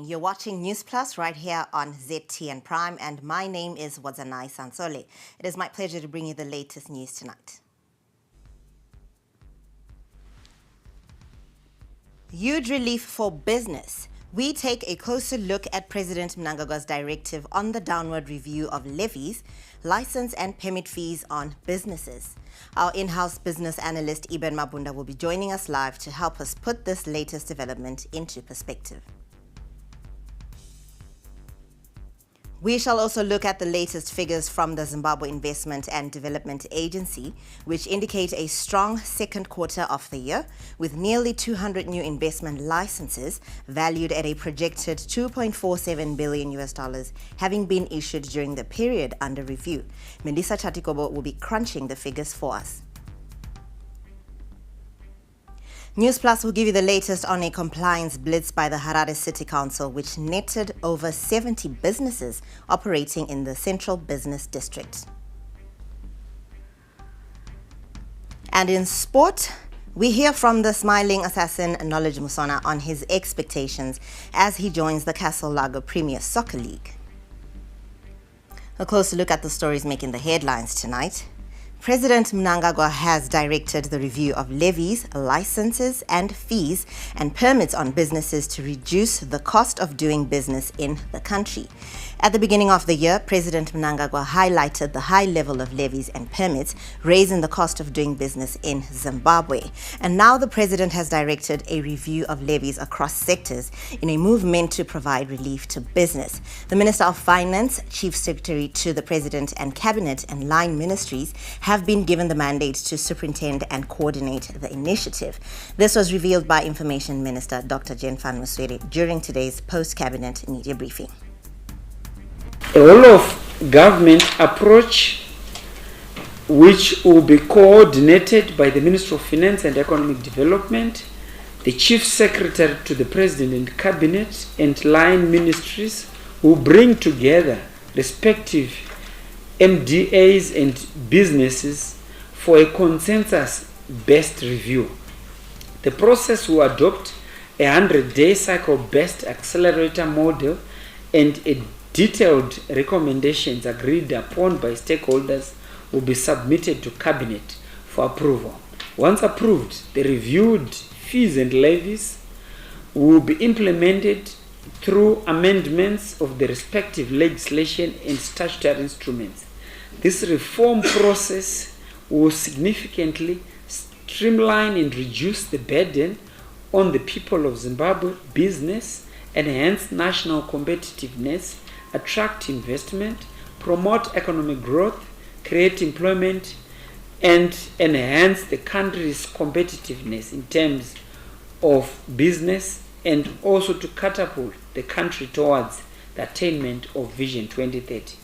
evening. You're watching Newsplus right here on ZTN Prime, and my name is Wadzanai Sansole. It is my pleasure to bring you the latest news tonight. Huge relief for business. We take a closer look at President Mnangagwa's directive on the downward review of levies, license and permit fees on businesses. Our in-house business analyst Eben Mabunda will be joining us live to help us put this latest development into perspective. We shall also look at the latest figures from the Zimbabwe Investment and Development Agency, which indicate a strong second quarter of the year, with nearly 200 new investment licenses valued at a projected $2.47 billion having been issued during the period under review. Melissa Chatikobo will be crunching the figures for us. Newsplus will give you the latest on a compliance blitz by the Harare City Council, which netted over 70 businesses operating in the Central Business District. And in sport, we hear from the smiling assassin Knowledge Musona on his expectations as he joins the Castle Lager Premier Soccer League. A closer look at the stories making the headlines tonight. President Mnangagwa has directed the review of levies, licenses and fees and permits on businesses to reduce the cost of doing business in the country. At the beginning of the year, President Mnangagwa highlighted the high level of levies and permits, raising the cost of doing business in Zimbabwe. And now the president has directed a review of levies across sectors in a move meant to provide relief to business. The Minister of Finance, Chief Secretary to the President and Cabinet and line ministries have been given the mandate to superintend and coordinate the initiative. This was revealed by Information Minister Dr. Jen Van Muswere during today's post-cabinet media briefing. A whole-of-government approach which will be coordinated by the Minister of Finance and Economic Development, the Chief Secretary to the President and Cabinet, and line ministries will bring together respective MDAs and businesses for a consensus-based review. The process will adopt a 100-day cycle-based accelerator model, and a detailed recommendations agreed upon by stakeholders will be submitted to Cabinet for approval. Once approved, the reviewed fees and levies will be implemented through amendments of the respective legislation and statutory instruments. This reform process will significantly streamline and reduce the burden on the people of Zimbabwe business, enhance national competitiveness, attract investment, promote economic growth, create employment, and enhance the country's competitiveness in terms of business, and also to catapult the country towards the attainment of Vision 2030.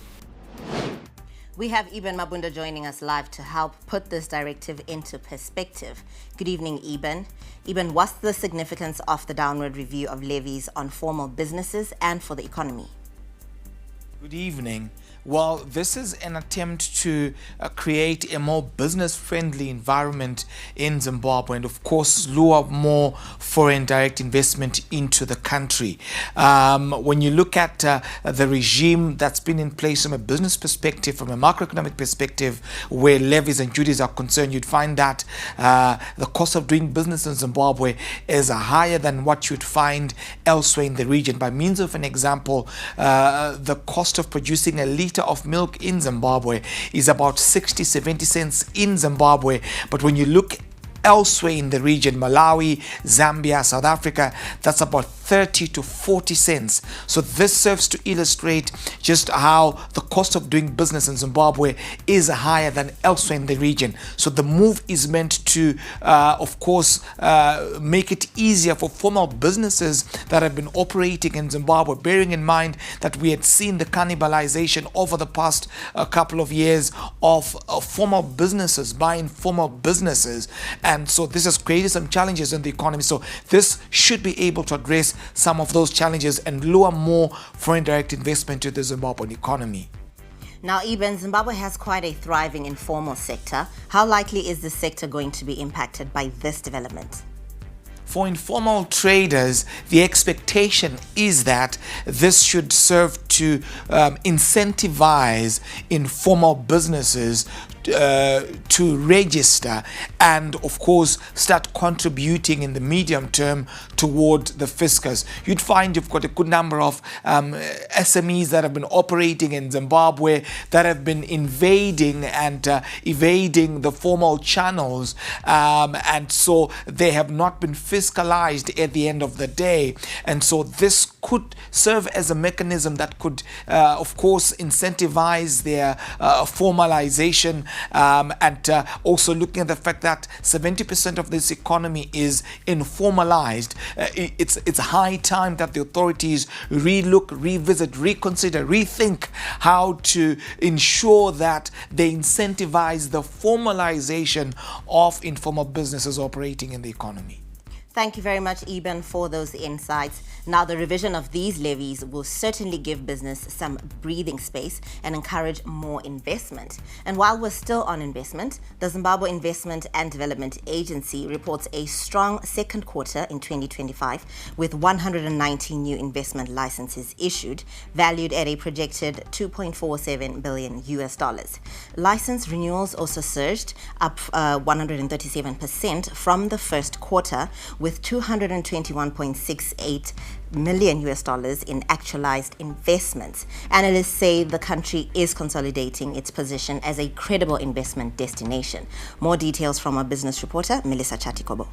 We have Eben Mabunda joining us live to help put this directive into perspective. Good evening, Eben. Eben, what's the significance of the downward review of levies on formal businesses and for the economy? Good evening. Well, this is an attempt to create a more business-friendly environment in Zimbabwe and, of course, lure more foreign direct investment into the country. When you look at the regime that's been in place from a business perspective, from a macroeconomic perspective, where levies and duties are concerned, you'd find that the cost of doing business in Zimbabwe is higher than what you'd find elsewhere in the region. By means of an example, the cost of producing a liter of milk in Zimbabwe is about 60-70 cents in Zimbabwe, but when you look elsewhere in the region, Malawi, Zambia, South Africa, that's about 30 to 40 cents. So this serves to illustrate just how the cost of doing business in Zimbabwe is higher than elsewhere in the region. So the move is meant to, of course, make it easier for formal businesses that have been operating in Zimbabwe, bearing in mind that we had seen the cannibalization over the past couple of years of formal businesses by informal businesses. And so this has created some challenges in the economy. So this should be able to address some of those challenges and lure more foreign direct investment to the Zimbabwean economy. Now, Eben, Zimbabwe has quite a thriving informal sector. How likely is this sector going to be impacted by this development? for informal traders, the expectation is that this should serve to incentivize informal businesses to register and of course start contributing in the medium term toward the fiscus. You'd find you've got a good number of SMEs that have been operating in Zimbabwe that have been invading and evading the formal channels, and so they have not been fiscalized at the end of the day, and so this could serve as a mechanism that could of course incentivize their formalization, and also looking at the fact that 70% of this economy is informalized. It's high time that the authorities relook, revisit, reconsider, rethink how to ensure that they incentivize the formalization of informal businesses operating in the economy. Thank you very much, Eben, for those insights. Now, the revision of these levies will certainly give business some breathing space and encourage more investment. And while we're still on investment, the Zimbabwe Investment and Development Agency reports a strong second quarter in 2025 with 119 new investment licenses issued, valued at a projected $2.47 billion. License renewals also surged up 137% from the first quarter, with $221.68 million in actualized investments. Analysts say the country is consolidating its position as a credible investment destination. More details from our business reporter, Melissa Chatikobo.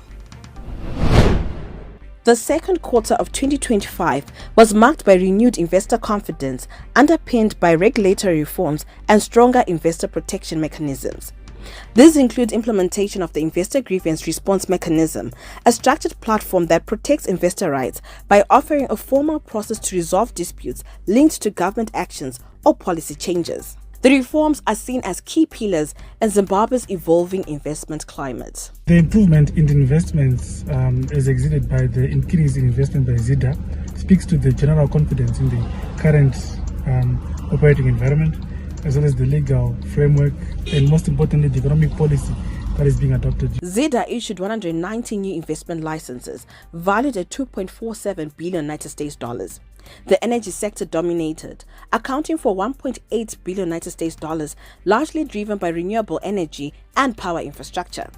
The second quarter of 2025 was marked by renewed investor confidence, underpinned by regulatory reforms and stronger investor protection mechanisms. This includes implementation of the Investor Grievance Response Mechanism, a structured platform that protects investor rights by offering a formal process to resolve disputes linked to government actions or policy changes. The reforms are seen as key pillars in Zimbabwe's evolving investment climate. The improvement in the investments as exhibited by the increase in investment by ZIDA speaks to the general confidence in the current operating environment, as well as the legal framework and, most importantly, the economic policy that is being adopted. ZIDA issued 190 new investment licenses valued at $2.47 billion. The energy sector dominated, accounting for $1.8 billion, largely driven by renewable energy and power infrastructure.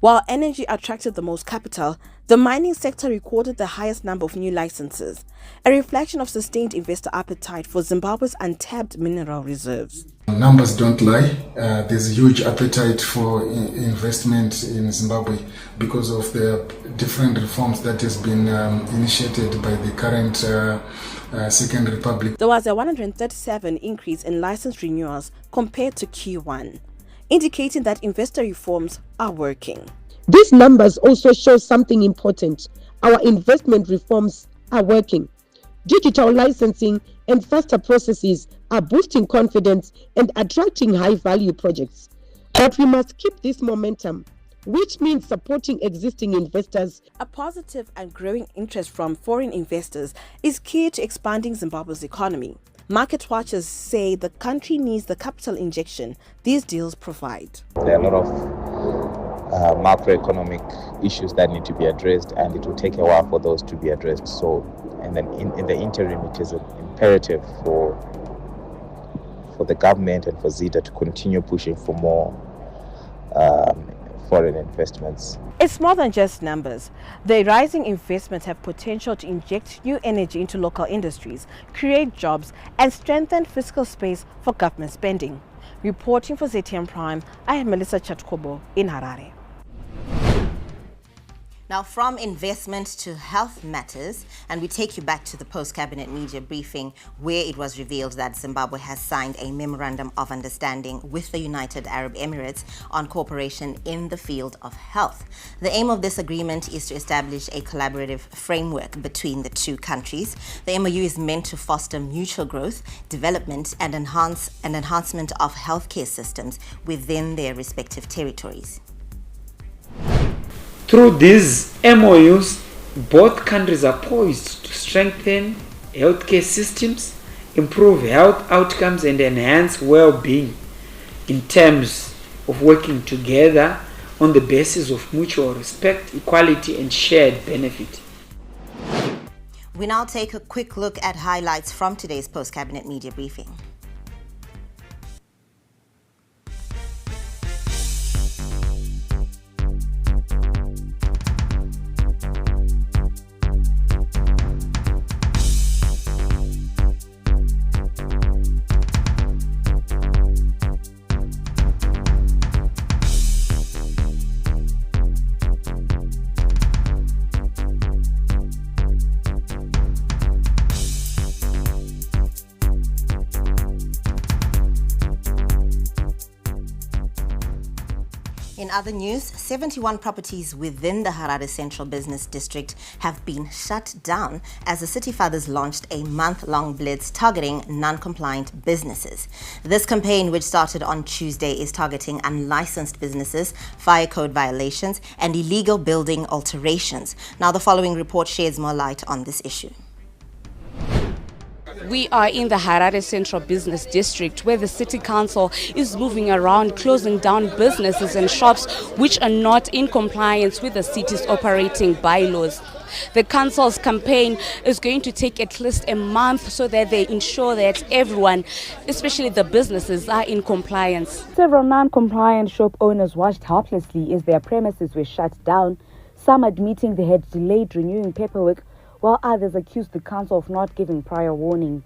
While energy attracted the most capital, the mining sector recorded the highest number of new licenses, a reflection of sustained investor appetite for Zimbabwe's untapped mineral reserves. Numbers don't lie. There's a huge appetite for investment in Zimbabwe because of the different reforms that has been initiated by the current Second Republic. There was a 137% increase in license renewals compared to Q1, indicating that investor reforms are working. These numbers also show something important. Our investment reforms are working. Digital licensing and faster processes are boosting confidence and attracting high-value projects. But we must keep this momentum, which means supporting existing investors. A positive and growing interest from foreign investors is key to expanding Zimbabwe's economy. Market watchers say the country needs the capital injection these deals provide. There are a lot of macroeconomic issues that need to be addressed, and it will take a while for those to be addressed. So, and then in the interim, it is imperative for the government and for ZIDA to continue pushing for more foreign investments. It's more than just numbers. The rising investments have potential to inject new energy into local industries, create jobs, and strengthen fiscal space for government spending. Reporting for ZTM Prime, I am Melissa Chatikobo in Harare. Now, from investment to health matters, and we take you back to the post-cabinet media briefing where it was revealed that Zimbabwe has signed a memorandum of understanding with the United Arab Emirates on cooperation in the field of health. The aim of this agreement is to establish a collaborative framework between the two countries. The MOU is meant to foster mutual growth, development, and enhancement of healthcare systems within their respective territories. Through these MOUs, both countries are poised to strengthen healthcare systems, improve health outcomes, and enhance well-being in terms of working together on the basis of mutual respect, equality, and shared benefit. We now take a quick look at highlights from today's post-cabinet media briefing. In other news, 71 properties within the Harare Central Business District have been shut down as the City Fathers launched a month-long blitz targeting non-compliant businesses. This campaign, which started on Tuesday, is targeting unlicensed businesses, fire code violations, and illegal building alterations. Now, the following report sheds more light on this issue. We are in the Harare Central Business District, where the City Council is moving around closing down businesses and shops which are not in compliance with the city's operating bylaws. The council's campaign is going to take at least a month so that they ensure that everyone, especially the businesses, are in compliance. Several non-compliant shop owners watched helplessly as their premises were shut down, some admitting they had delayed renewing paperwork, while others accused the council of not giving prior warning.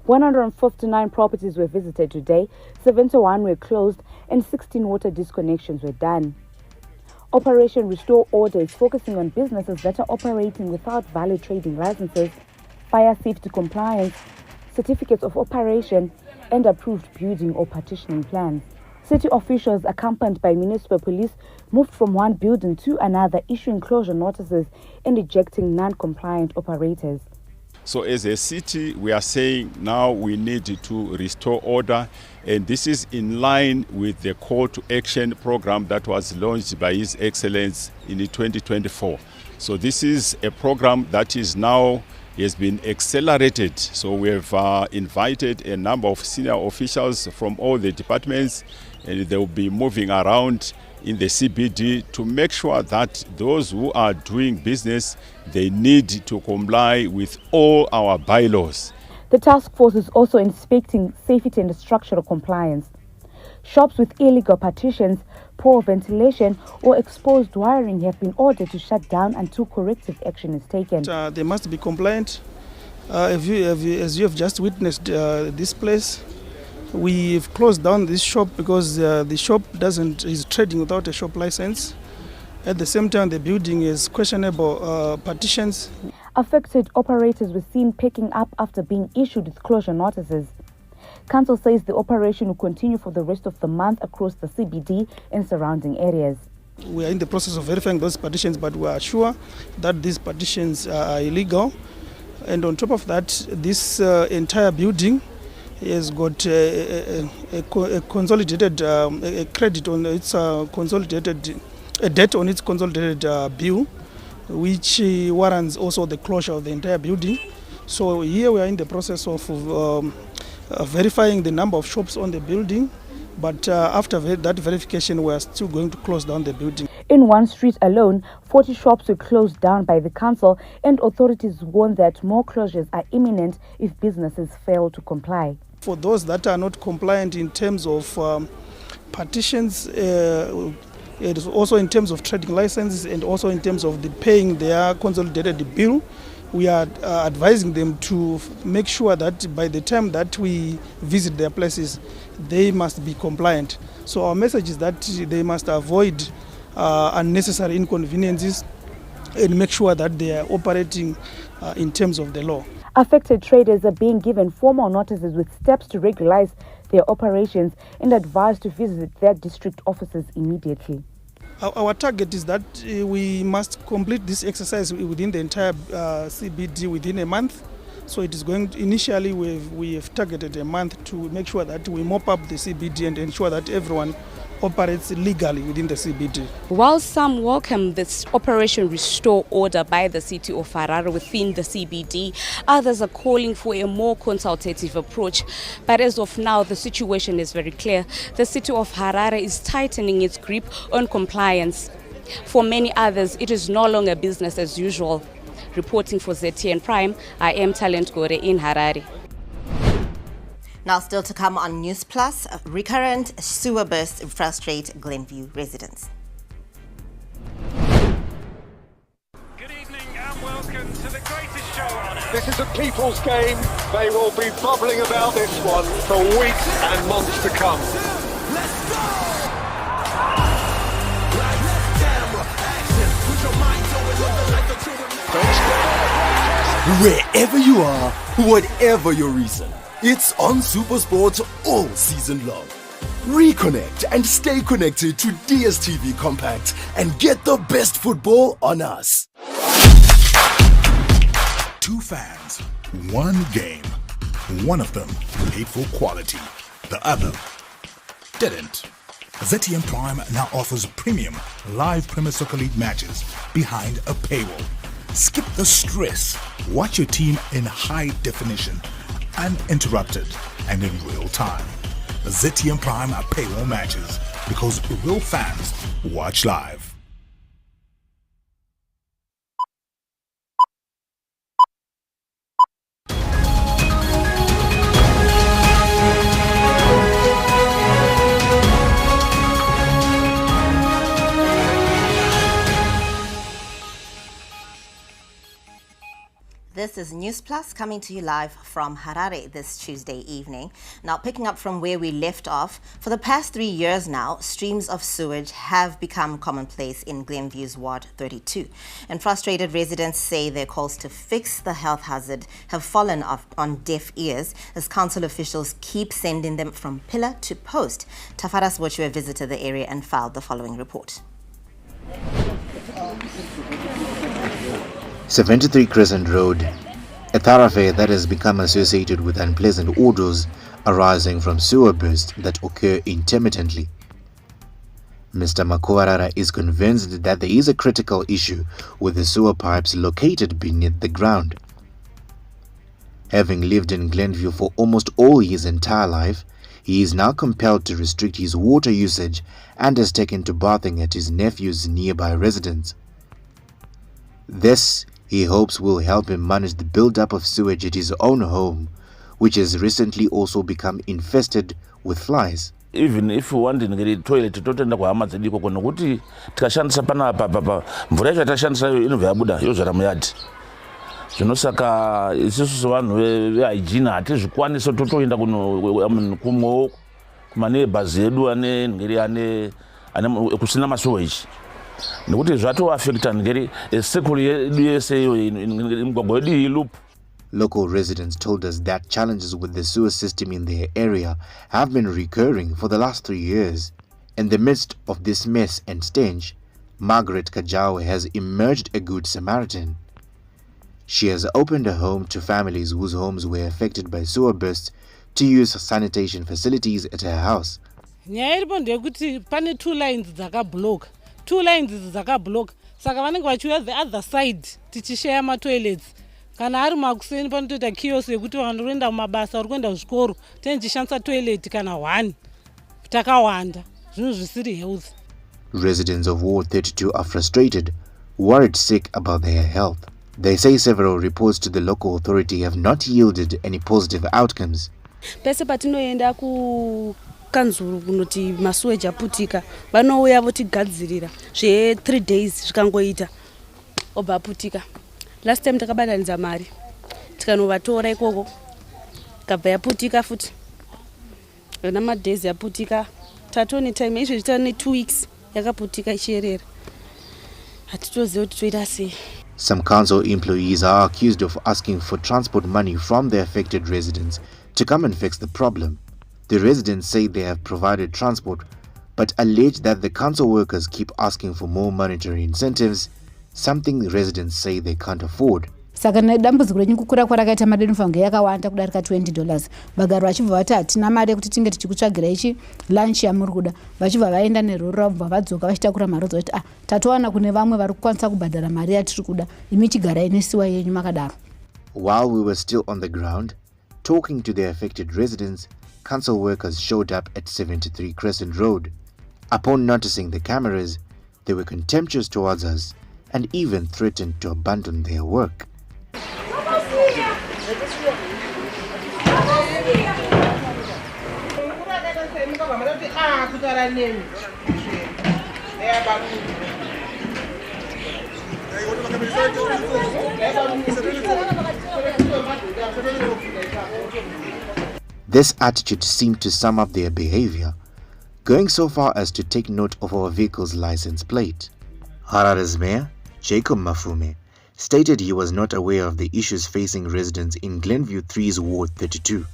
159 properties were visited today, 71 were closed, and 16 water disconnections were done. Operation Restore Order is focusing on businesses that are operating without valid trading licenses, fire safety compliance, certificates of operation, and approved building or partitioning plans. City officials, accompanied by municipal police, moved from one building to another, issuing closure notices and ejecting non-compliant operators. So as a city, we are saying now we need to restore order, and this is in line with the call to action program that was launched by His Excellency in 2024. So this is a program that is now has been accelerated. So we have invited a number of senior officials from all the departments, and they will be moving around in the CBD to make sure that those who are doing business, they need to comply with all our bylaws. The task force is also inspecting safety and structural compliance. Shops with illegal partitions, poor ventilation or exposed wiring have been ordered to shut down until corrective action is taken. They must be compliant. As you have just witnessed this place, we've closed down this shop because the shop is trading without a shop license. At the same time, the building is questionable partitions. Affected operators were seen picking up after being issued with closure notices. Council says the operation will continue for the rest of the month across the CBD and surrounding areas. We are in the process of verifying those partitions, but we are sure that these partitions are illegal. And on top of that, this entire building has got a consolidated a credit on its consolidated, a debt on its consolidated bill, which warrants also the closure of the entire building. So here we are in the process of verifying the number of shops on the building, but after that verification, we are still going to close down the building. In one street alone, 40 shops were closed down by the council, and authorities warn that more closures are imminent if businesses fail to comply. For those that are not compliant in terms of partitions, it is also in terms of trading licenses and also in terms of paying their consolidated bill, we are advising them to make sure that by the time that we visit their places, they must be compliant. So our message is that they must avoid unnecessary inconveniences and make sure that they are operating in terms of the law. Affected traders are being given formal notices with steps to regularize their operations and advised to visit their district offices immediately. Our target is that we must complete this exercise within the entire CBD within a month. So it is going to, initially we have targeted a month to make sure that we mop up the CBD and ensure that everyone operates legally within the CBD. While some welcome this Operation Restore order by the city of Harare within the CBD, others are calling for a more consultative approach. But as of now, the situation is very clear. The city of Harare is tightening its grip on compliance. For many others, it is no longer business as usual. Reporting for ZTN Prime, I am Talent Gore in Harare. Now still to come on Newsplus, recurrent sewer bursts frustrate Glen View residents. Good evening and welcome to the greatest show on earth. This is a people's game. They will be bubbling about this one for weeks and months to come. Let's go! Lights, camera, action. Put your mind on it, love the life that you remember. Wherever you are, whatever your reason, it's on SuperSport all season long. Reconnect and stay connected to DSTV Compact and get the best football on us. Two fans, one game. One of them paid for quality, the other didn't. ZTN Prime now offers premium live Premier Soccer League matches behind a paywall. Skip the stress. Watch your team in high definition, uninterrupted and in real time. ZTN Prime are paywall matches because real fans watch live. This is Newsplus coming to you live from Harare this Tuesday evening. Now, picking up from where we left off, for the past 3 years now, streams of sewage have become commonplace in Glen View's Ward 32. And frustrated residents say their calls to fix the health hazard have fallen on deaf ears as council officials keep sending them from pillar to post. Tafaras Wochwe visited the area and filed the following report. 73 Crescent Road, a thoroughfare that has become associated with unpleasant odors arising from sewer bursts that occur intermittently. Mr. Makoarara is convinced that there is a critical issue with the sewer pipes located beneath the ground. Having lived in Glen View for almost all his entire life, he is now compelled to restrict his water usage and has taken to bathing at his nephew's nearby residence. This, he hopes, will help him manage the build-up of sewage at his own home, which has recently also become infested with flies. Even if we want to get a toilet, totenda kwa hama dzediko kono kuti tikashandisa panapa mvura yacho yatashandisa inobva yabuda yozara muyadi. Zvinosaka isusu sevanhu vehygiene hatizvikwanisa totoenda kumwewo kumaneighbors edu ane kusina masewage. Nekuti zvatoaffecta ngeri sekuru yedu yese mugwagwa yedu iyi loop. Local residents told us that challenges with the sewer system in their area have been recurring for the last 3 years. In the midst of this mess and stench, Margaret Kajawe has emerged a good Samaritan. She has opened a home to families whose homes were affected by sewer bursts to use sanitation facilities at her house. Nyaya iripo ndeyekuti pane 2 lines dzakablock. 2 lines dzakablock. Saka vanenge vachiuya the other side tichishare matoilets. Kana ari makuseni panotoita kiosk yekuti vanhu vanoenda kumabasa vari kuenda kuzvikoro tenichishandisa toilet kana 1 takawanda zvinhu zvisiri health. Residents of Ward 32 are frustrated, worried sick about their health. They say several reports to the local authority have not yielded any positive outcomes. Pese patinoenda ku kanzuru kunoti masuweji aputika vanouya votigadzirira zve 3 days zvikangoita obva aputika. Last time takabatanidza mari tikanovatora ikoko kabva yaputika futi vana madays yaputika tatone time izvo zvitane 2 weeks yakaputika ichierera hatitoziva kuti toita sei. Some council employees are accused of asking for transport money from the affected residents to come and fix the problem. The residents say they have provided transport, but allege that the council workers keep asking for more monetary incentives, something residents say they can't afford. saka nedambudziko renyukukura kwarakaita mari inofanirwa yakawanda kudarika $20 vagari vachibva vati hatina mari yekuti tinge tichikutsvagira ichi lunch yamuri kuda vachibva vaenda nerori ravo bva vadzoka vachitakura mari dzokuti tatowana kune vamwe vari kukwanisa kubhadhara mari yatiri kuda imi chigara inesiwa yenyu makadaro. While we were still on the ground, talking to the affected residents, council workers showed up at 73 Crescent Road. Upon noticing the cameras, they were contemptuous towards us and even threatened to abandon their work. This attitude seemed to sum up their behavior, going so far as to take note of our vehicle's license plate. Harare's mayor, Jacob Mafume, stated he was not aware of the issues facing residents in Glen View 3's Ward 32.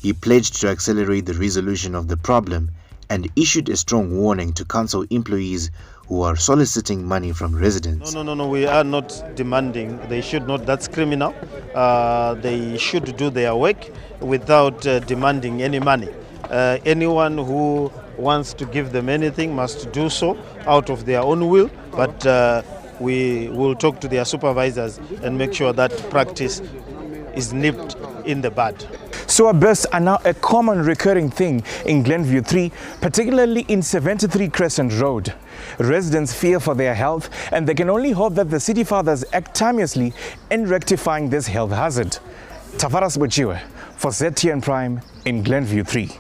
He pledged to accelerate the resolution of the problem and issued a strong warning to council employees who are soliciting money from residents. No, we are not demanding. They should not. That's criminal. They should do their work without demanding any money. Anyone who wants to give them anything must do so out of their own will, but we will talk to their supervisors and make sure that practice is nipped in the bud. Sewer bursts are now a common recurring thing in Glen View 3, particularly in 73 Crescent Road. Residents fear for their health and they can only hope that the city fathers act timeously in rectifying this health hazard. Tavaras Bochiwe for ZTN Prime in Glen View 3.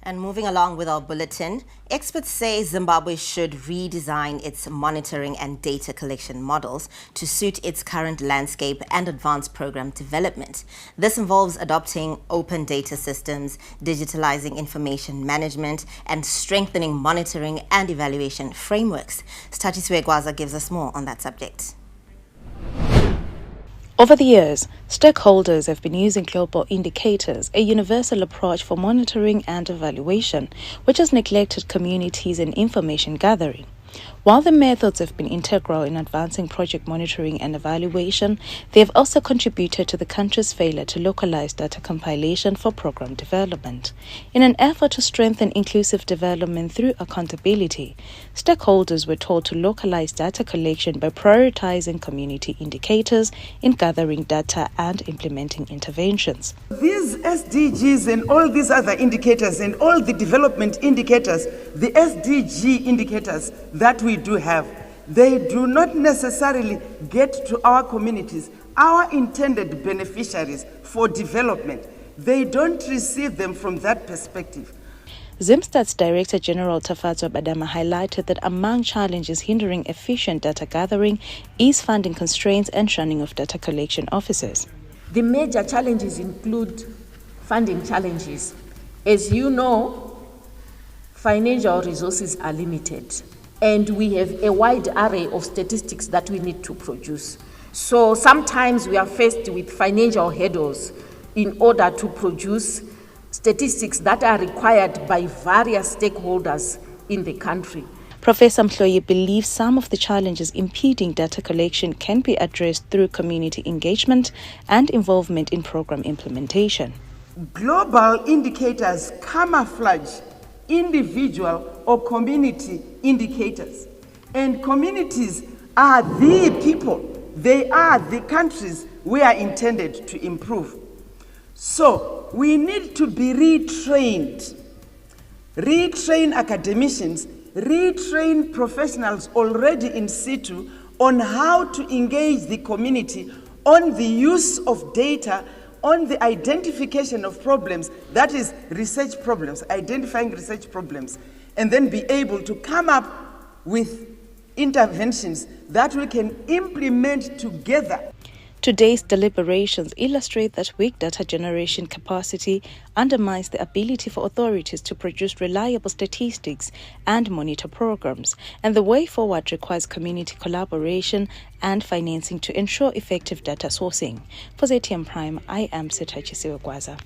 And moving along with our bulletin, experts say Zimbabwe should redesign its monitoring and data collection models to suit its current landscape and advance program development. This involves adopting open data systems, digitalizing information management, and strengthening monitoring and evaluation frameworks. Statiswe Gwaza gives us more on that subject. Over the years, stakeholders have been using global indicators, a universal approach for monitoring and evaluation, which has neglected communities and information gathering. While the methods have been integral in advancing project monitoring and evaluation, they have also contributed to the country's failure to localize data compilation for program development. In an effort to strengthen inclusive development through accountability, stakeholders were told to localize data collection by prioritizing community indicators in gathering data and implementing interventions. These SDGs and all these other indicators and all the development indicators, the SDG indicators that we do have, they do not necessarily get to our communities, our intended beneficiaries for development. They don't receive them from that perspective. Zimstat's Director General Tafatso Badama highlighted that among challenges hindering efficient data gathering is funding constraints and shunning of data collection officers. The major challenges include funding challenges. As you know, financial resources are limited, and we have a wide array of statistics that we need to produce. So sometimes we are faced with financial hurdles in order to produce statistics that are required by various stakeholders in the country. Professor Mhloyi believes some of the challenges impeding data collection can be addressed through community engagement and involvement in program implementation. Global indicators camouflage individual or community indicators. And communities are the people, they are the countries we are intended to improve. So we need to be retrained, retrain academicians, retrain professionals already in situ on how to engage the community on the use of data, on the identification of problems, that is research problems, identifying research problems, and then be able to come up with interventions that we can implement together. Today's deliberations illustrate that weak data generation capacity undermines the ability for authorities to produce reliable statistics and monitor programs, and the way forward requires community collaboration and financing to ensure effective data sourcing. For ZTM Prime, I am Sithachi Siwegwaza.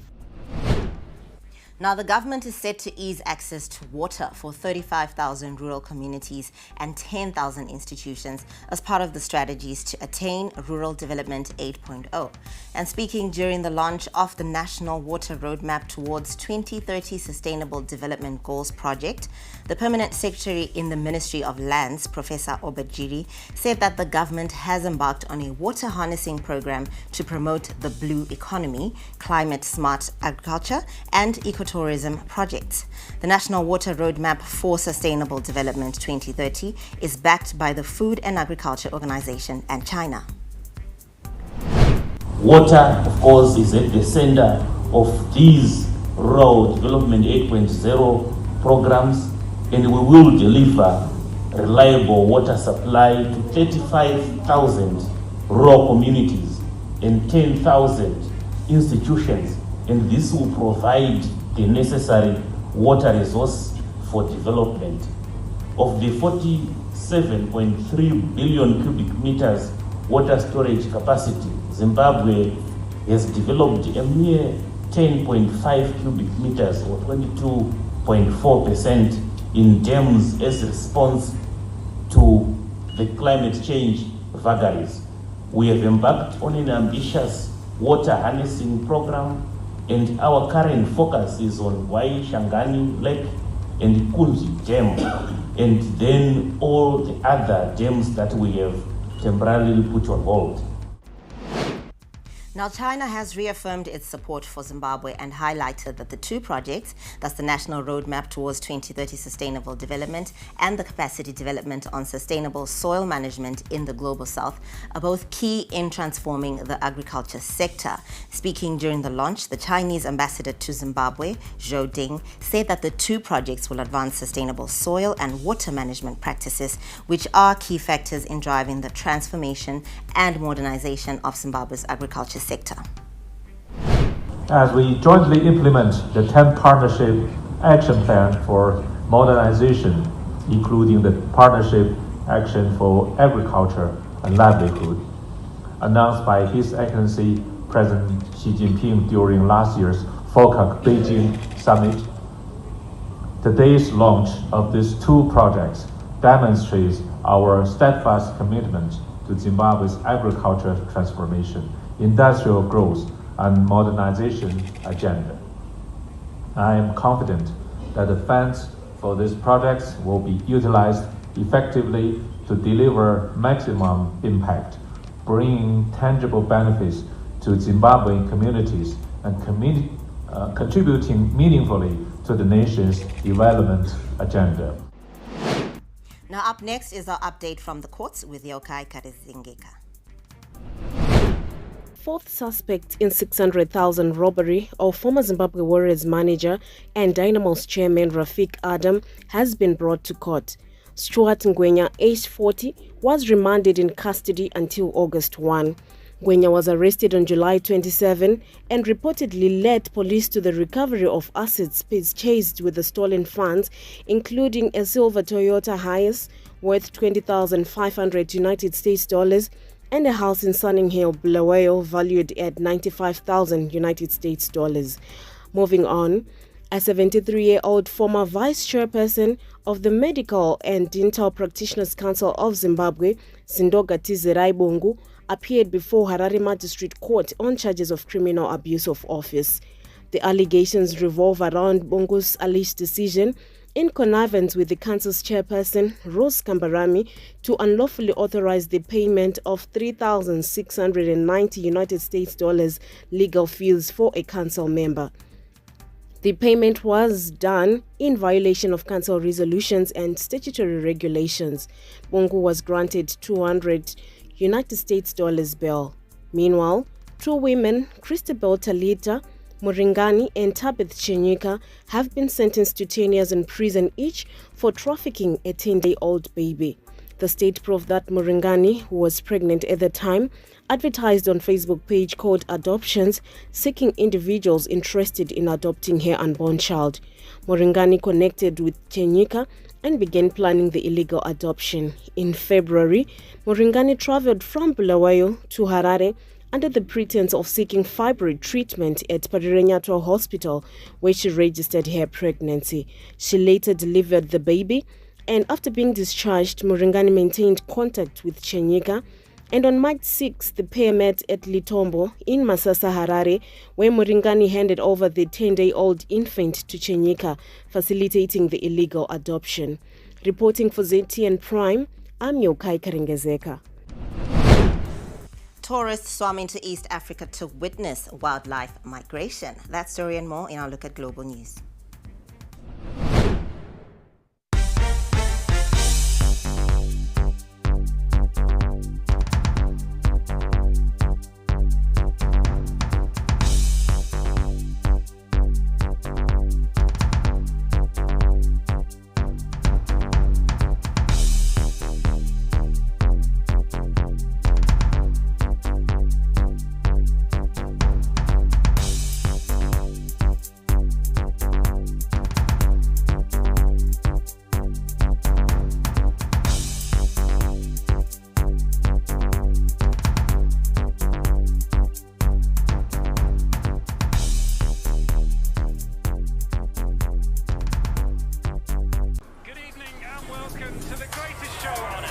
Now, the government is set to ease access to water for 35,000 rural communities and 10,000 institutions as part of the strategies to attain Rural Development 8.0. And speaking during the launch of the National Water Roadmap towards 2030 Sustainable Development Goals project, the Permanent Secretary in the Ministry of Lands, Professor Obajiri, said that the government has embarked on a water harnessing program to promote the blue economy, climate-smart agriculture, and ecotourism projects. The National Water Roadmap for Sustainable Development 2030 is backed by the Food and Agriculture Organization and China. Water, of course, is at the center of these Rural Development 8.0 programs, and we will deliver reliable water supply to 35,000 rural communities and 10,000 institutions, and this will provide the necessary water resource for development. Of the 47.3 billion cubic meters water storage capacity, Zimbabwe has developed a mere 10.5 cubic meters or 22.4% in dams as a response to the climate change vagaries. We have embarked on an ambitious water harnessing program, and our current focus is on Wai Shangani Lake and Kunji Dam, and then all the other dams that we have temporarily put on hold. Now, China has reaffirmed its support for Zimbabwe and highlighted that the two projects, that's the National Roadmap towards 2030 Sustainable Development and the Capacity Development on Sustainable Soil Management in the Global South, are both key in transforming the agriculture sector. Speaking during the launch, the Chinese ambassador to Zimbabwe, Zhou Ding, said that the two projects will advance sustainable soil and water management practices, which are key factors in driving the transformation and modernization of Zimbabwe's agriculture sector. As we jointly implement the 10th Partnership Action Plan for Modernization, including the Partnership Action for Agriculture and Livelihood, announced by His Excellency President Xi Jinping during last year's FOCAC Beijing Summit, today's launch of these two projects demonstrates our steadfast commitment to Zimbabwe's agriculture transformation, industrial growth, and modernization agenda. I am confident that the funds for these projects will be utilized effectively to deliver maximum impact, bringing tangible benefits to Zimbabwean communities and contributing meaningfully to the nation's development agenda. Now, up next is our update from the courts with Yokai Karizingeka. Fourth suspect in 600,000 robbery of former Zimbabwe Warriors manager and Dynamo's chairman Rafik Adam has been brought to court. Stuart Ngwenya, aged 40, was remanded in custody until August 1. Ngwenya was arrested on July 27 and reportedly led police to the recovery of assets purchased with the stolen funds, including a silver Toyota Hiace worth 20,500 United States dollars and a house in Sunninghill, Bulawayo, valued at 95,000 United States dollars. Moving on, a 73-year-old former vice chairperson of the Medical and Dental Practitioners Council of Zimbabwe, Sindoga Tizirai Bongu, appeared before Harare Magistrate Court on charges of criminal abuse of office. The allegations revolve around Bongu's alleged decision in connivance with the council's chairperson, Rose Kambarami, to unlawfully authorize the payment of 3,690 United States dollars legal fees for a council member. The payment was done in violation of council resolutions and statutory regulations. Bongu was granted 200 United States dollars bail. Meanwhile, two women, Christabel Talita Muringani and Tabith Chenyika, have been sentenced to 10 years in prison each for trafficking a 10-day-old baby. The state proved that Muringani, who was pregnant at the time, advertised on Facebook page called Adoptions, seeking individuals interested in adopting her unborn child. Muringani connected with Chenyika and began planning the illegal adoption. In February, Muringani traveled from Bulawayo to Harare under the pretense of seeking fibroid treatment at Parirenyato Hospital, where she registered her pregnancy. She later delivered the baby, and after being discharged, Muringani maintained contact with Chenyika. And on March 6, the pair met at Litombo in Masasa, Harare, where Muringani handed over the 10-day-old infant to Chenyika, facilitating the illegal adoption. Reporting for ZTN Prime, I'm Yokai Karengezeka. Tourists swarming to East Africa to witness wildlife migration. That story and more in our look at global news.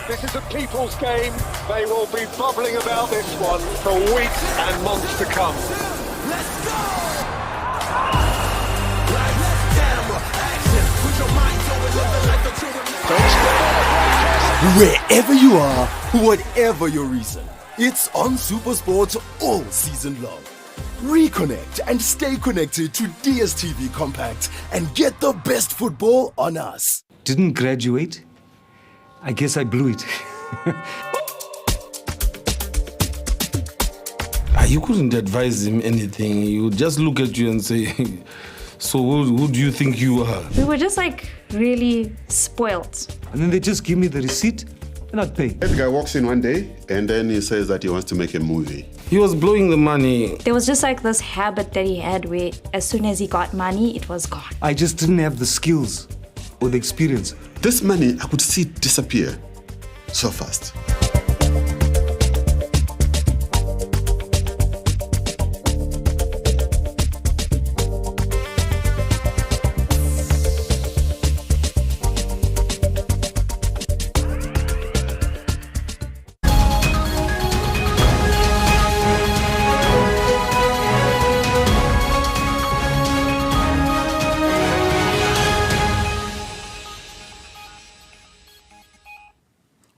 This is a people's game. They will be bubbling about this one for weeks and months to come. Let's go! Wherever you are, whatever your reason, it's on SuperSport all season long. Reconnect and stay connected to DSTV Compact and get the best football on us. Didn't graduate? I guess I blew it. You couldn't advise him anything. He would just look at you and say, so who do you think you are? We were just like really spoilt. And then they just give me the receipt and I'd pay. The guy walks in one day and then he says that he wants to make a movie. He was blowing the money. There was just like this habit that he had where as soon as he got money, it was gone. I just didn't have the skills or the experience. This money, I could see it disappear so fast.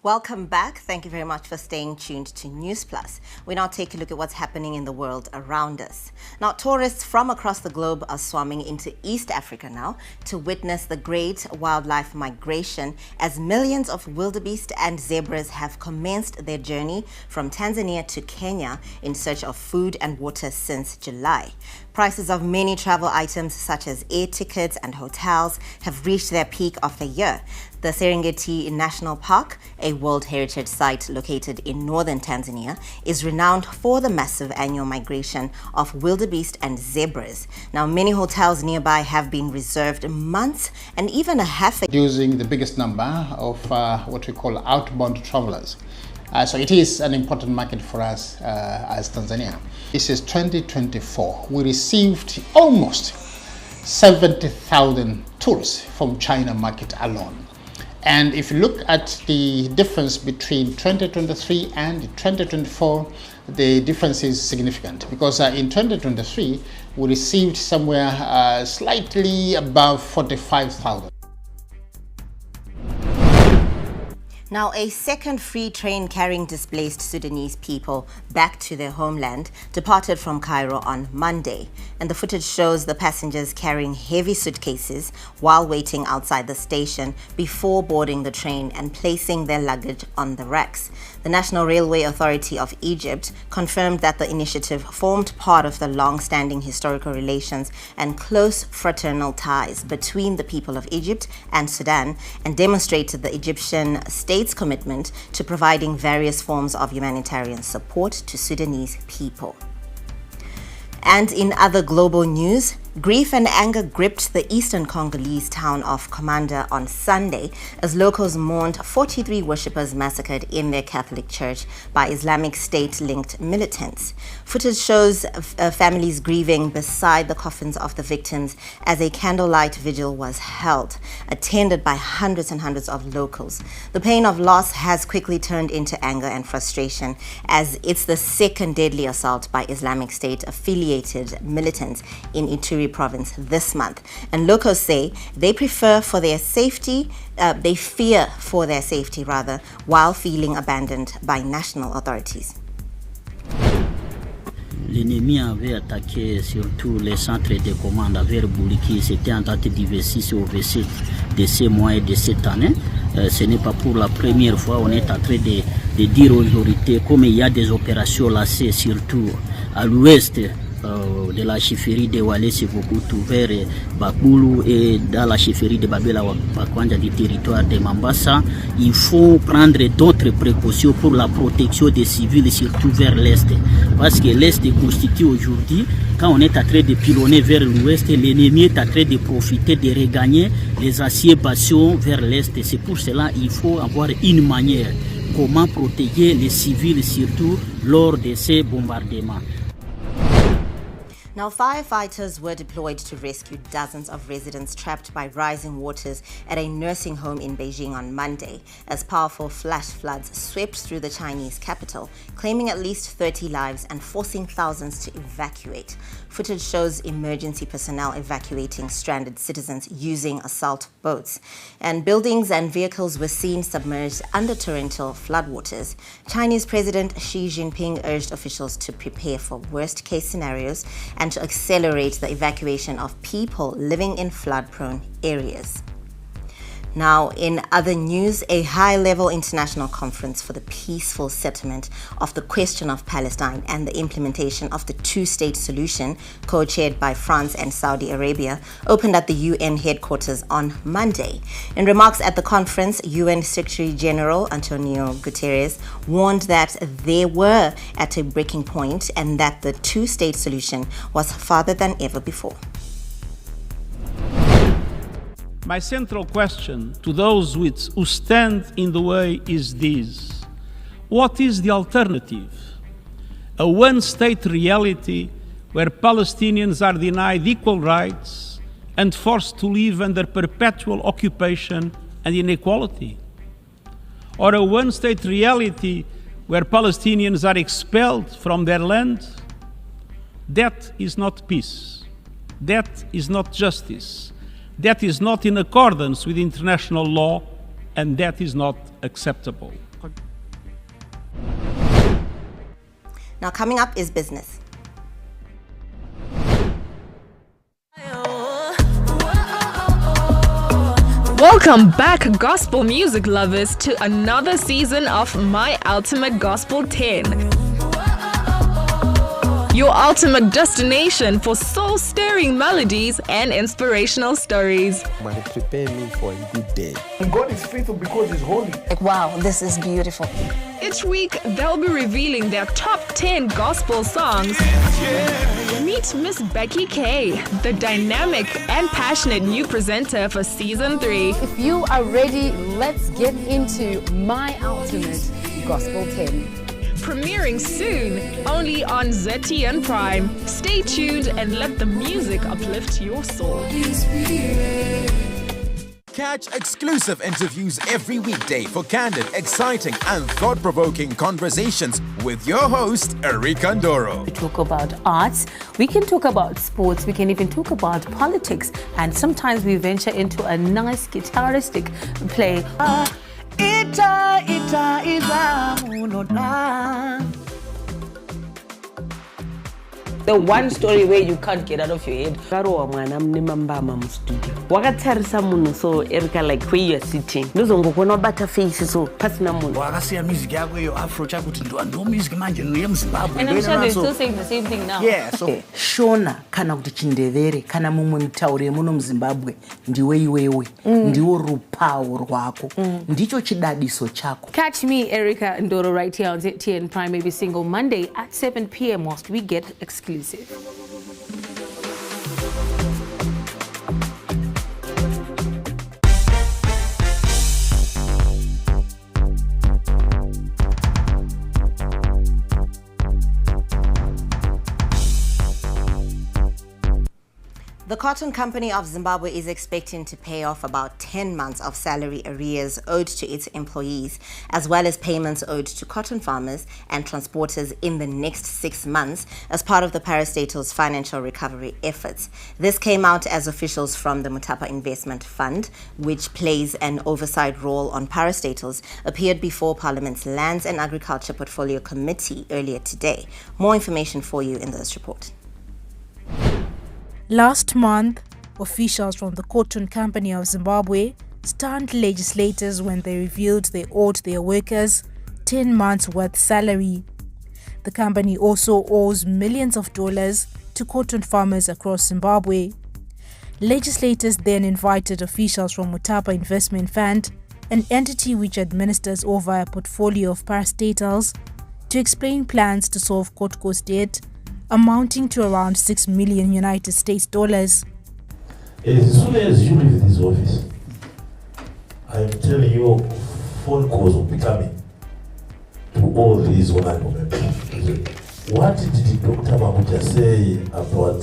Welcome back. Thank you very much for staying tuned to Newsplus. We now take a look at what's happening in the world around us. Now, tourists from across the globe are swarming into East Africa now to witness the great wildlife migration as millions of wildebeest and zebras have commenced their journey from Tanzania to Kenya in search of food and water since July. Prices of many travel items such as air tickets and hotels have reached their peak of the year. The Serengeti National Park, a World Heritage Site located in northern Tanzania, is renowned for the massive annual migration of wildebeest and zebras. Now, many hotels nearby have been reserved months and even a half a using the biggest number of what we call outbound travelers. So it is an important market for us as Tanzania. This is 2024. We received almost 70,000 tourists from China market alone. And if you look at the difference between 2023 and 2024, the difference is significant because in 2023, we received somewhere slightly above 45,000. Now, a second free train carrying displaced Sudanese people back to their homeland departed from Cairo on Monday, and the footage shows the passengers carrying heavy suitcases while waiting outside the station before boarding the train and placing their luggage on the racks. The National Railway Authority of Egypt confirmed that the initiative formed part of the long-standing historical relations and close fraternal ties between the people of Egypt and Sudan, and demonstrated the Egyptian state's commitment to providing various forms of humanitarian support to Sudanese people. And in other global news, Grief and anger gripped the eastern Congolese town of Commander on Sunday as locals mourned 43 worshippers massacred in their Catholic church by Islamic State-linked militants. Footage shows families grieving beside the coffins of the victims as a candlelight vigil was held, attended by hundreds and hundreds of locals. The pain of loss has quickly turned into anger and frustration as it's the second deadly assault by Islamic State-affiliated militants in Ituri province this month, and locals say they fear for their safety while feeling abandoned by national authorities. L'ennemi avait attaqué surtout les centres de commande vers Bouliki. C'était en date du 26 au 27 de ce mois et de cette année. Ce n'est pas pour la première fois. On est en train de dire aux autorités, comme il y a des opérations lancées surtout à l'ouest de la chefferie de Walé, c'est beaucoup ouvert Bakulu et dans la chefferie de Babela Bakwanja du territoire de Mambasa. Il faut prendre d'autres précautions pour la protection des civils, surtout vers l'est. Parce que l'est constitue aujourd'hui, quand on est en train de pilonner vers l'ouest, l'ennemi est en train de profiter de regagner les aciers bastions vers l'est. C'est pour cela qu'il faut avoir une manière comment protéger les civils, surtout lors de ces bombardements. Now, firefighters were deployed to rescue dozens of residents trapped by rising waters at a nursing home in Beijing on Monday, as powerful flash floods swept through the Chinese capital, claiming at least 30 lives and forcing thousands to evacuate. Footage shows emergency personnel evacuating stranded citizens using assault boats, and buildings and vehicles were seen submerged under torrential floodwaters. Chinese President Xi Jinping urged officials to prepare for worst-case scenarios and to accelerate the evacuation of people living in flood-prone areas. Now, in other news, a high-level international conference for the peaceful settlement of the question of Palestine and the implementation of the two-state solution, co-chaired by France and Saudi Arabia, opened at the UN headquarters on Monday. In remarks at the conference, UN Secretary General Antonio Guterres warned that they were at a breaking point and that the two-state solution was farther than ever before. My central question to those who stand in the way is this: what is the alternative? A one-state reality where Palestinians are denied equal rights and forced to live under perpetual occupation and inequality? Or a one-state reality where Palestinians are expelled from their land? That is not peace. That is not justice. That is not in accordance with international law, and that is not acceptable. Now, coming up is business. Welcome back, gospel music lovers, to another season of My Ultimate Gospel 10. Your ultimate destination for soul-stirring melodies and inspirational stories. Might prepare me for a good day. God is faithful because He's holy. Wow, this is beautiful. Each week, they'll be revealing their top 10 gospel songs. Meet Miss Becky K, the dynamic and passionate new presenter for Season 3. If you are ready, let's get into My Ultimate Gospel 10. Premiering soon, only on ZTN Prime. Stay tuned and let the music uplift your soul. Catch exclusive interviews every weekday for candid, exciting and thought-provoking conversations with your host, Erika Ndoro. We talk about arts, we can talk about sports, we can even talk about politics, and sometimes we venture into a nice guitaristic play. The one story where you can't get out of your head. Wakatarisa munhu so Erika, like where you are sitting. Ndozongokona bata face so pasina munhu. Wakasiya music yako yo afro chakuti ndo music manje no Zimbabwe. And I'm sure they're still saying the same thing now. Yeah, so Shona kana kuti Chindevere kana mumwe mutaure muno muZimbabwe ndiwe iwewe. Ndiwo rupawo rwako. Ndicho chidadiso chako. Catch me, Erika Ndoro, right here on ZTN Prime every single Monday at 7 p.m. whilst we get exclusive. Cotton Company of Zimbabwe is expecting to pay off about 10 months of salary arrears owed to its employees, as well as payments owed to cotton farmers and transporters in the next 6 months as part of the parastatal's financial recovery efforts. This came out as officials from the Mutapa Investment Fund, which plays an oversight role on parastatals, appeared before Parliament's Lands and Agriculture Portfolio Committee earlier today. More information for you in this report. Last month, officials from the Cotton Company of Zimbabwe stunned legislators when they revealed they owed their workers 10 months' worth salary. The company also owes millions of dollars to cotton farmers across Zimbabwe. Legislators then invited officials from Mutapa Investment Fund, an entity which administers over a portfolio of parastatals, to explain plans to solve Cottco's debt, amounting to around $6 million United States dollars. As soon as you leave this office, I'm telling you, phone calls will be coming to all these honorable members. What did Dr. Mamuja say about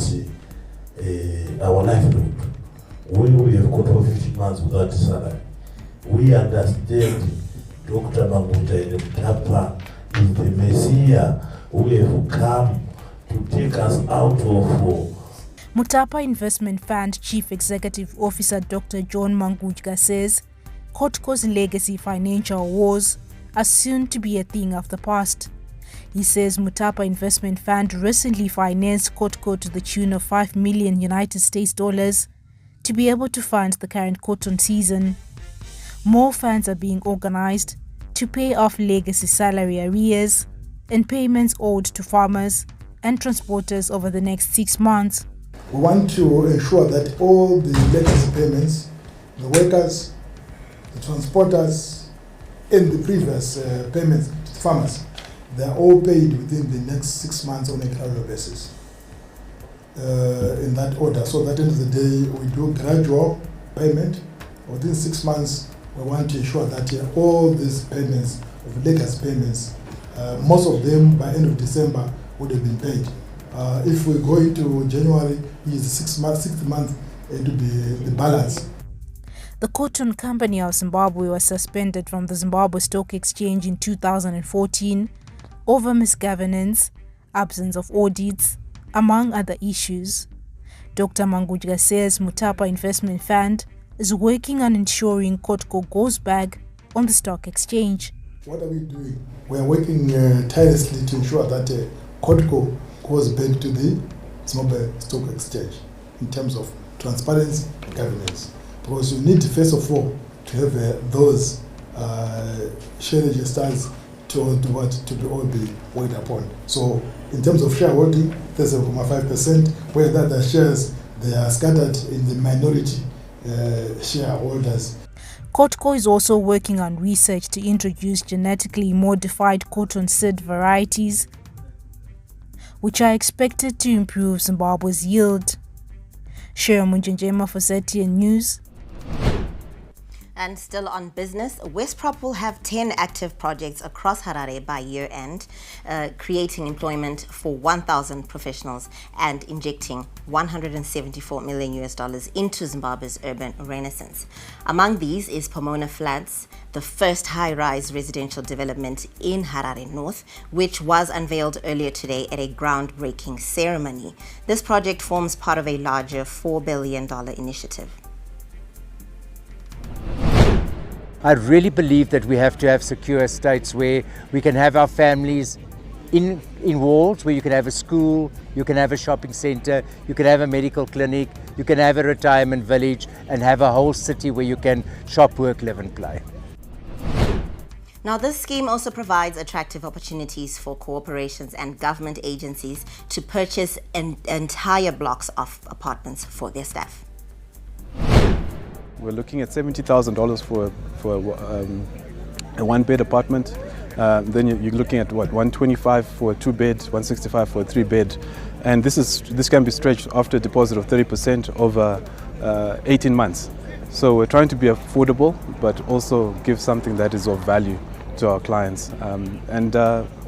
our livelihood? We have got over 15 months without salary. We understand Dr. Mamuja in Mutapa is the Messiah who have come to take us out of Mutapa Investment Fund Chief Executive Officer Dr. John Mangujga says Cottco's legacy financial woes are soon to be a thing of the past. He says Mutapa Investment Fund recently financed Cottco to the tune of $5 million United States dollars to be able to fund the current cotton season. More funds are being organized to pay off legacy salary arrears and payments owed to farmers and transporters over the next 6 months. We want to ensure that all the legacy payments, the workers, the transporters, and the previous payments to farmers, they are all paid within the next 6 months on a gradual basis. In that order, so that at the end of the day, we do gradual payment. Within 6 months, we want to ensure that all these payments, of legacy payments, most of them by end of December would have been paid. If we go into January, is 6 months, 6th month, it will be the balance. The Cotton Company of Zimbabwe was suspended from the Zimbabwe Stock Exchange in 2014 over misgovernance, absence of audits, among other issues. Dr. Mangujga says Mutapa Investment Fund is working on ensuring Cottco goes back on the stock exchange. What are we doing? We are working tirelessly to ensure that Cottco goes back to the Zimbabwe Stock Exchange in terms of transparency and governance. Because you need, first of all, to have those share registers to be all be weighed upon. So, in terms of shareholding, 37.5%, where the other shares they are scattered in the minority shareholders. Cottco is also working on research to introduce genetically modified cotton seed varieties, which are expected to improve Zimbabwe's yield. Shira Munjenjema for ZTN News. And still on business, Westprop will have 10 active projects across Harare by year end, creating employment for 1,000 professionals and injecting $174 million into Zimbabwe's urban renaissance. Among these is Pomona Flats, the first high-rise residential development in Harare North, which was unveiled earlier today at a groundbreaking ceremony. This project forms part of a larger $4 billion initiative. I really believe that we have to have secure estates where we can have our families in walls, where you can have a school, you can have a shopping center, you can have a medical clinic, you can have a retirement village, and have a whole city where you can shop, work, live and play. Now, this scheme also provides attractive opportunities for corporations and government agencies to purchase entire blocks of apartments for their staff. We're looking at $70,000 for a one-bed apartment. Then you're looking at what, $125 for a 2-bed, $165 for a 3-bed, and this can be stretched after a deposit of 30% over 18 months. So we're trying to be affordable, but also give something that is of value to our clients. And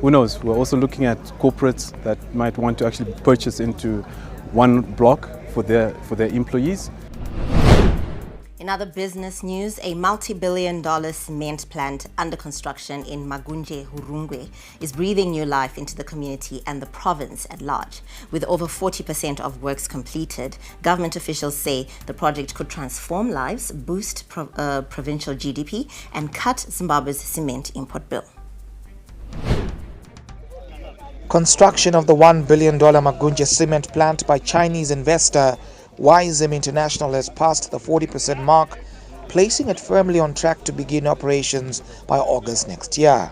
who knows? We're also looking at corporates that might want to actually purchase into one block for their employees. In other business news, a multi-billion-dollar cement plant under construction in Magunje, Hurungwe, is breathing new life into the community and the province at large. With over 40% of works completed, government officials say the project could transform lives, boost provincial GDP, and cut Zimbabwe's cement import bill. Construction of the $1 billion Magunje cement plant by Chinese investor YZIM International has passed the 40% mark, placing it firmly on track to begin operations by August next year.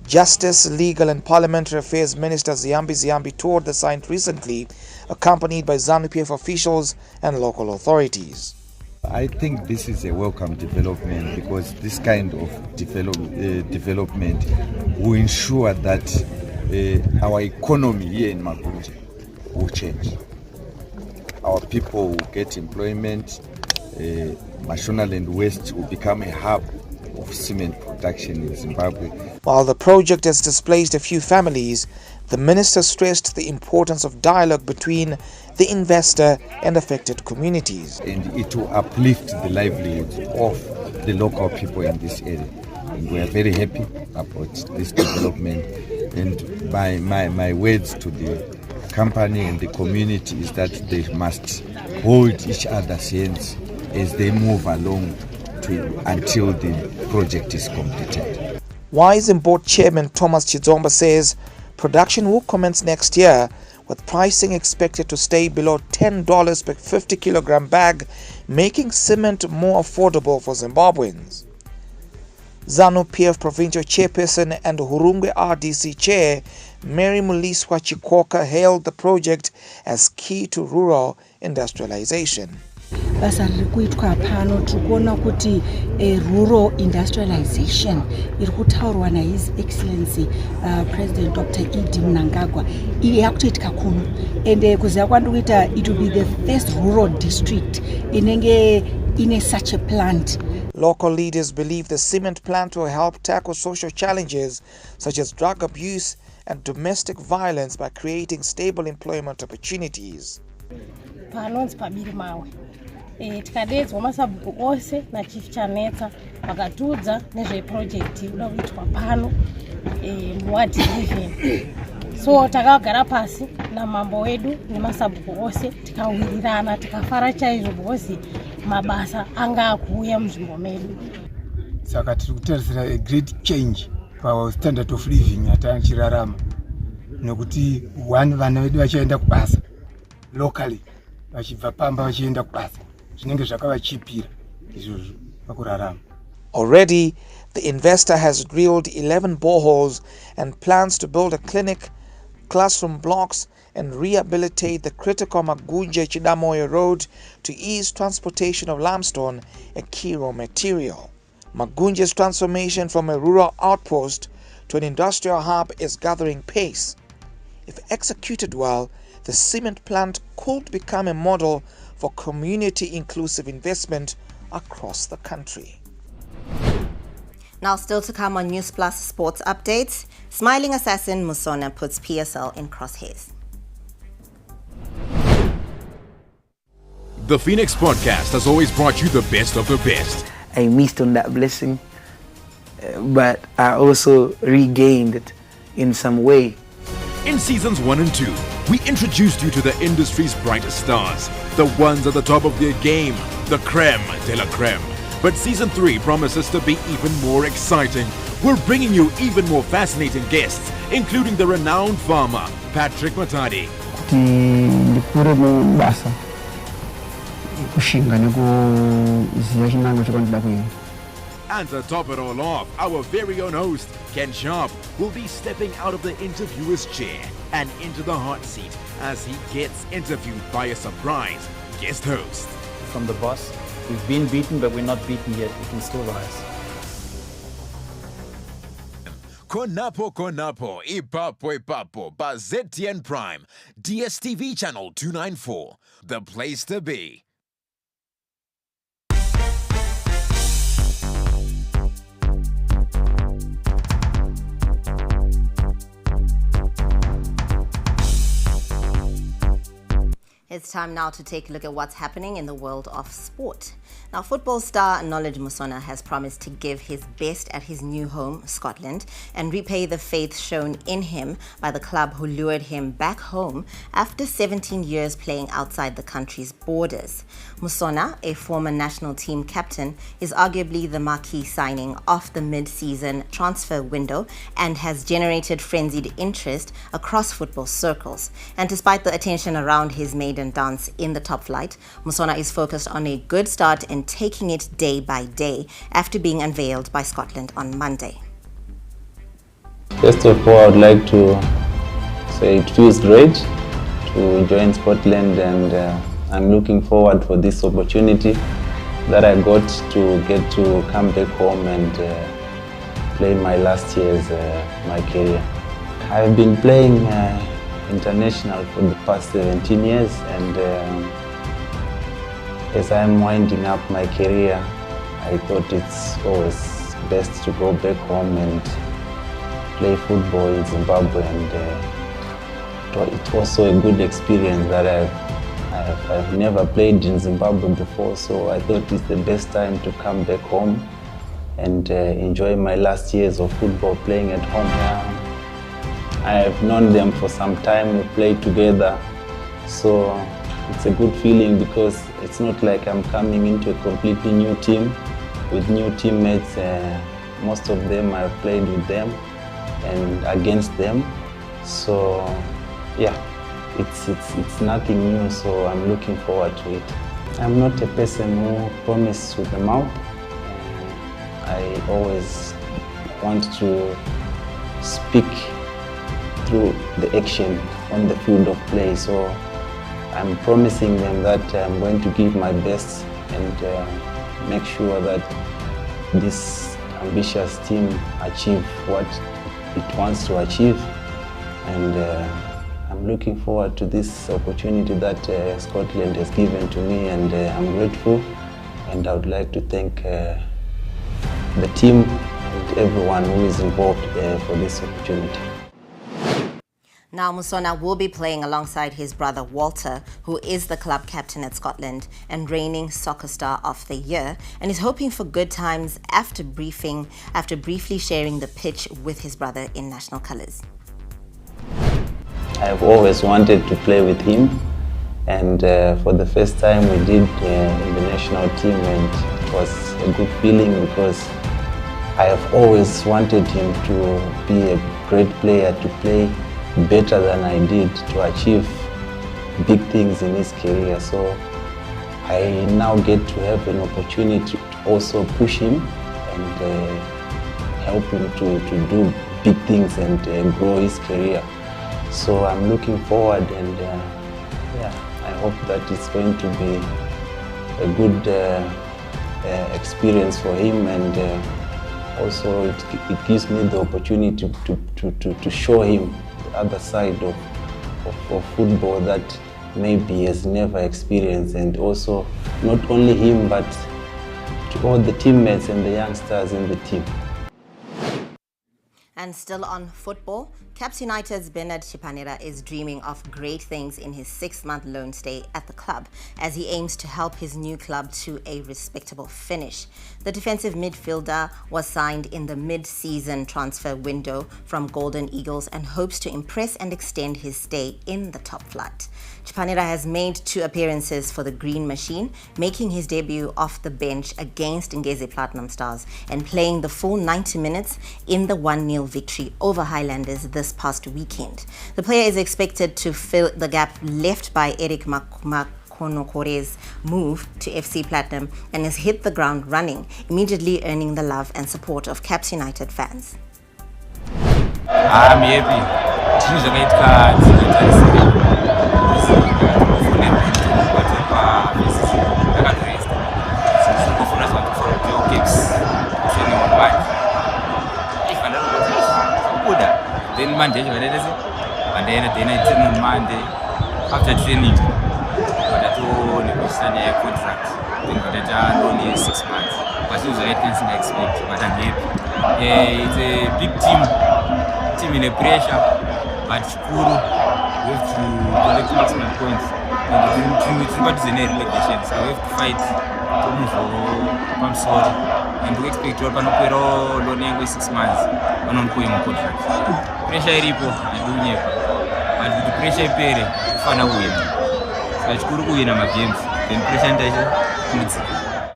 Justice, Legal and Parliamentary Affairs Minister Ziyambi toured the site recently, accompanied by ZANU-PF officials and local authorities. I think this is a welcome development because this kind of development will ensure that our economy here in Magunje will change. Our people will get employment, Mashonaland West will become a hub of cement production in Zimbabwe. While the project has displaced a few families, the minister stressed the importance of dialogue between the investor and affected communities. And it will uplift the livelihoods of the local people in this area. And we are very happy about this development. And my words to the company and the community is that they must hold each other's hands as they move along until the project is completed. YZIM Board Chairman Thomas Chidzomba says production will commence next year, with pricing expected to stay below $10 per 50 kilogram bag, making cement more affordable for Zimbabweans. ZANU-PF Provincial Chairperson and Hurungwe RDC Chair Mary Muliswa Chikoka hailed the project as key to rural industrialization. Basa riri kuitwa pano tikuona kuti rural industrialization iri kutaurwa naHis Excellency President Dr. Idi Mnangagwa iri yakutoitika kuno ende kuziva kwandikuita it will be the first rural district inenge in such a plant. Local leaders believe the cement plant will help tackle social challenges such as drug abuse and domestic violence by creating stable employment opportunities. Panonzi pabiri mawe tikadedzwa masabhuku ose nachief chanetsa vakatiudza nezveprojekti inoda kuitwa pano muwadi 11. So takagara pasi namambo wedu nemasabhuku ose tikawirirana tikafara chaizvo because mabasa anga akuuya munzvimbo medu. Saka tiri kutarisira a great change for standard of living atachirarama nekuti vana vedu vachienda kubasa locally vachibva pamba vachienda kubasa zvinenge zvakavachipira izvozvo pakurarama. Already, the investor has drilled 11 boreholes and plans to build a clinic, classroom blocks and rehabilitate the critical Magunje-Chidamoyo road to ease transportation of limestone, a key raw material. Magunje's transformation from a rural outpost to an industrial hub is gathering pace. If executed well, the cement plant could become a model for community-inclusive investment across the country. Now still to come on Newsplus sports updates, smiling assassin Musona puts PSL in crosshairs. The Phoenix Podcast has always brought you the best of the best. I missed on that blessing, but I also regained it in some way. In seasons 1 and 2, we introduced you to the industry's brightest stars, the ones at the top of their game, the creme de la creme. But season 3 promises to be even more exciting. We're bringing you even more fascinating guests, including the renowned farmer, Patrick Matadi. And to top it all off, our very own host, Ken Sharp, will be stepping out of the interviewer's chair and into the hot seat as he gets interviewed by a surprise guest host. From the boss, we've been beaten, but we're not beaten yet. We can still rise. Konapo Konapo, Ipapo Ipapo, Bazetian Prime, DSTV channel 294, the place to be. It's time now to take a look at what's happening in the world of sport. Now, football star Knowledge Musona has promised to give his best at his new home, Scotland, and repay the faith shown in him by the club who lured him back home after 17 years playing outside the country's borders. Musona, a former national team captain, is arguably the marquee signing of the mid-season transfer window and has generated frenzied interest across football circles. And despite the attention around his maiden dance in the top flight, Musona is focused on a good start and taking it day by day after being unveiled by Scotland on Monday. First of all, I would like to say it feels great to join Scotland, and I'm looking forward for this opportunity that I got to get to come back home and play my last year's my career. I've been playing international for the past 17 years, and as I'm winding up my career, I thought it's always best to go back home and play football in Zimbabwe, and it's also a good experience that I've never played in Zimbabwe before, so I thought it's the best time to come back home and enjoy my last years of football playing at home. I've known them for some time, we played together, so it's a good feeling because it's not like I'm coming into a completely new team with new teammates. Most of them I've played with them and against them, so yeah, it's nothing new, so I'm looking forward to it. I'm not a person who promises with the mouth. I always want to speak through the action on the field of play, so I'm promising them that I'm going to give my best and make sure that this ambitious team achieve what it wants to achieve, and I'm looking forward to this opportunity that Scotland has given to me, and I'm grateful, and I would like to thank the team and everyone who is involved for this opportunity. Now, Musona will be playing alongside his brother Walter, who is the club captain at Scotland and reigning soccer star of the year, and is hoping for good times after briefly sharing the pitch with his brother in national colours. I've always wanted to play with him, and for the first time we did in the national team, and it was a good feeling because I have always wanted him to be a great player, to play better than I did, to achieve big things in his career. So I now get to have an opportunity to also push him and help him to do big things and grow his career. So I'm looking forward, and yeah, I hope that it's going to be a good experience for him, and also it gives me the opportunity to show him the other side of football that maybe he has never experienced, and also not only him but to all the teammates and the youngsters in the team. And still on football, Caps United's Bernard Chipanera is dreaming of great things in his 6-month loan stay at the club as he aims to help his new club to a respectable finish. The defensive midfielder was signed in the mid-season transfer window from Golden Eagles and hopes to impress and extend his stay in the top flight. Chipanera has made 2 appearances for the Green Machine, making his debut off the bench against Ngeze Platinum Stars and playing the full 90 minutes in the 1-0 victory over Highlanders this past weekend. The player is expected to fill the gap left by Eric Makonokore's move to FC Platinum and has hit the ground running, immediately earning the love and support of Caps United fans. I'm happy. Then Monday, and then I turn on Monday after training. But I told a contract. Then I only 6 months. But it was anything I expect. But I'm happy. It's a big team in a pressure. But Shukuru, we have to collect maximum points. and but the relegation, so we have to fight to move from sorry. And we expect to open up loan 6 months on ongoing contract. Pressure iripo adunyeka. But the pressure ipere kufana win. So chikuru kuwina ma games. Then pressure ndaisha.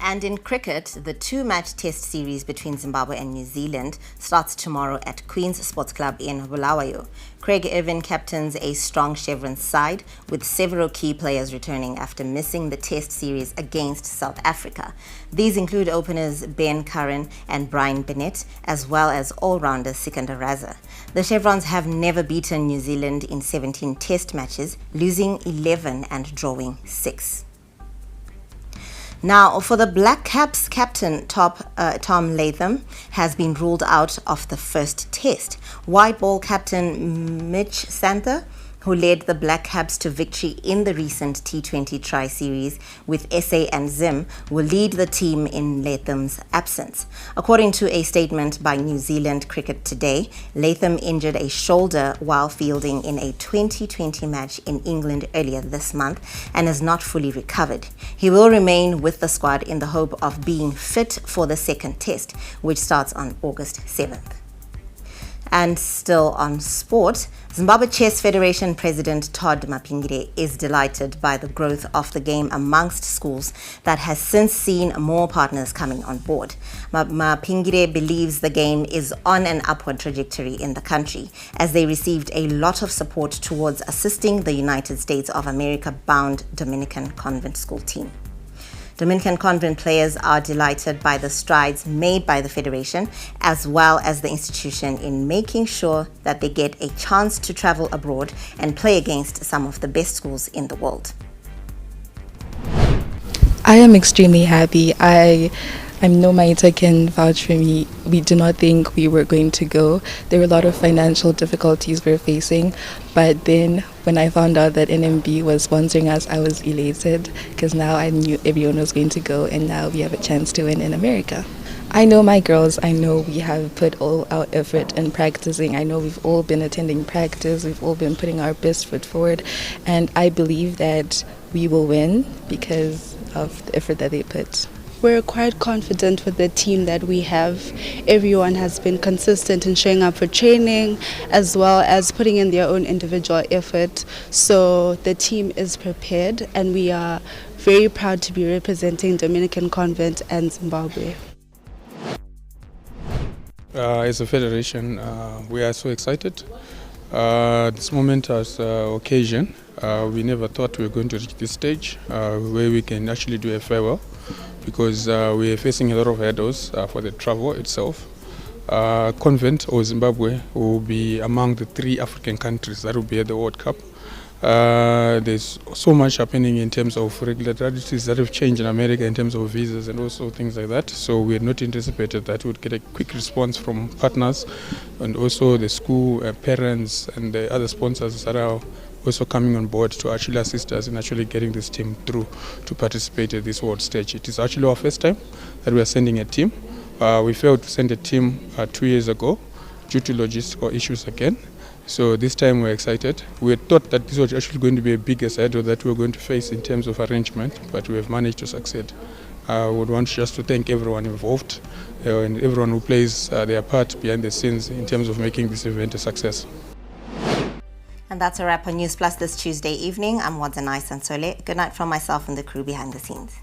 And in cricket, the 2-match test series between Zimbabwe and New Zealand starts tomorrow at Queen's Sports Club in Bulawayo. Craig Irvin captains a strong Chevron side, with several key players returning after missing the test series against South Africa. These include openers Ben Curran and Brian Bennett, as well as all-rounder Sikandar Raza. The Chevrons have never beaten New Zealand in 17 test matches, losing 11 and drawing 6. Now, for the Black Caps, captain Tom Latham has been ruled out of the first test. White ball captain Mitch Santher, who led the Black Caps to victory in the recent T20 tri-series with SA and Zim, will lead the team in Latham's absence. According to a statement by New Zealand Cricket Today, Latham injured a shoulder while fielding in a 2020 match in England earlier this month and is not fully recovered. He will remain with the squad in the hope of being fit for the second test, which starts on August 7th. And still on sport, Zimbabwe Chess Federation President Todd Mapingire is delighted by the growth of the game amongst schools that has since seen more partners coming on board. Mapingire believes the game is on an upward trajectory in the country, as they received a lot of support towards assisting the United States of America-bound Dominican convent school team. Dominican convent players are delighted by the strides made by the Federation, as well as the institution in making sure that they get a chance to travel abroad and play against some of the best schools in the world. I am extremely happy. I know Maita can vouch for me. We did not think we were going to go. There were a lot of financial difficulties we were facing, but then when I found out that NMB was sponsoring us, I was elated because now I knew everyone was going to go, and now we have a chance to win in America. I know my girls, I know we have put all our effort in practicing. I know we've all been attending practice, we've all been putting our best foot forward, and I believe that we will win because of the effort that they put. We're quite confident with the team that we have. Everyone has been consistent in showing up for training as well as putting in their own individual effort. So the team is prepared and we are very proud to be representing Dominican Convent and Zimbabwe. As a federation, we are so excited. This momentous occasion, we never thought we were going to reach this stage where we can actually do a farewell, because we are facing a lot of hurdles for the travel itself. Convent or Zimbabwe will be among the 3 African countries that will be at the World Cup. There's so much happening in terms of regularities that have changed in America in terms of visas and also things like that. So we had not anticipated that we would get a quick response from partners and also the school parents and the other sponsors that are also coming on board to actually assist us in actually getting this team through to participate at this world stage. It is actually our first time that we are sending a team. We failed to send a team 2 years ago due to logistical issues again. So this time we're excited. We had thought that this was actually going to be a biggest hurdle that we were going to face in terms of arrangement, but we have managed to succeed. I would want just to thank everyone involved and everyone who plays their part behind the scenes in terms of making this event a success. And that's a wrap on Newsplus this Tuesday evening. I'm Wadzanai Sansole. Good night from myself and the crew behind the scenes.